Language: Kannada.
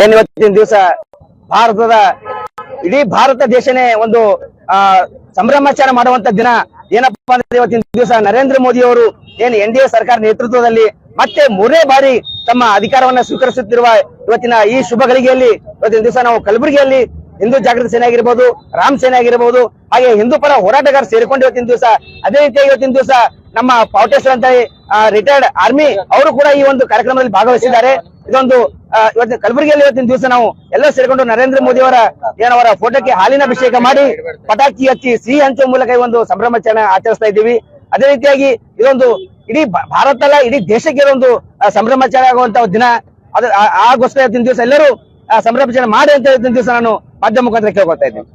ಏನ್ ಇವತ್ತಿನ ದಿವಸ ಭಾರತದ ಇಡೀ ಭಾರತ ದೇಶನೇ ಒಂದು ಸಂಭ್ರಮಾಚರಣೆ ಮಾಡುವಂತ ದಿನ. ಏನಪ್ಪಾ ಅಂದ್ರೆ ಇವತ್ತಿನ ದಿವಸ ನರೇಂದ್ರ ಮೋದಿ ಅವರು ಏನು NDA ಸರ್ಕಾರ ನೇತೃತ್ವದಲ್ಲಿ ಮತ್ತೆ 3ನೇ ಬಾರಿ ತಮ್ಮ ಅಧಿಕಾರವನ್ನ ಸ್ವೀಕರಿಸುತ್ತಿರುವ ಇವತ್ತಿನ ಈ ಶುಭ ಗಳಿಗೆಯಲ್ಲಿ ಇವತ್ತಿನ ದಿವಸ ನಾವು ಕಲಬುರಗಿಯಲ್ಲಿ ಹಿಂದೂ ಜಾಗೃತಿ ಸೇನೆ ಆಗಿರ್ಬೋದು, ರಾಮ್ ಸೇನೆ ಆಗಿರ್ಬೋದು, ಹಾಗೆ ಹಿಂದೂ ಪರ ಹೋರಾಟಗಾರರು ಸೇರಿಕೊಂಡು ಇವತ್ತಿನ ದಿವಸ, ಅದೇ ರೀತಿಯಾಗಿ ಇವತ್ತಿನ ದಿವಸ ನಮ್ಮ ಪಾವಟೇಶ್ವರ ಅಂತ ರಿಟೈರ್ಡ್ ಆರ್ಮಿ ಅವರು ಕೂಡ ಈ ಒಂದು ಕಾರ್ಯಕ್ರಮದಲ್ಲಿ ಭಾಗವಹಿಸಿದ್ದಾರೆ. ಇದೊಂದು ಇವತ್ತಿನ ಕಲಬುರಗಿಯಲ್ಲಿ ಇವತ್ತಿನ ದಿವಸ ನಾವು ಎಲ್ಲ ಸೇರಿಕೊಂಡು ನರೇಂದ್ರ ಮೋದಿ ಅವರ ಫೋಟೋಕ್ಕೆ ಹಾಲಿನ ಅಭಿಷೇಕ ಮಾಡಿ ಪಟಾಕಿ ಹಚ್ಚಿ ಸಿಹಿ ಹಂಚುವ ಮೂಲಕ ಈ ಒಂದು ಸಂಭ್ರಮಾಚರಣೆ ಆಚರಿಸ್ತಾ ಇದ್ದೀವಿ. ಅದೇ ರೀತಿಯಾಗಿ ಇದೊಂದು ಇಡೀ ಭಾರತ ಅಲ್ಲ, ಇಡೀ ದೇಶಕ್ಕೆ ಇದೊಂದು ಸಂಭ್ರಮಾಚರಣೆ ಆಗುವಂತ ದಿನ. ಆಗೋಸ್ಕರ ಇವತ್ತಿನ ದಿವಸ ಎಲ್ಲರೂ ಸಂಭ್ರಮಾಚರಣೆ ಮಾಡಿ ಅಂತ ಇವತ್ತಿನ ದಿವಸ ನಾನು ಮಾಧ್ಯಮ ಮುಖಾಂತರ ಕೇಳ್ಕೊಳ್ತಾ ಇದ್ದೀನಿ.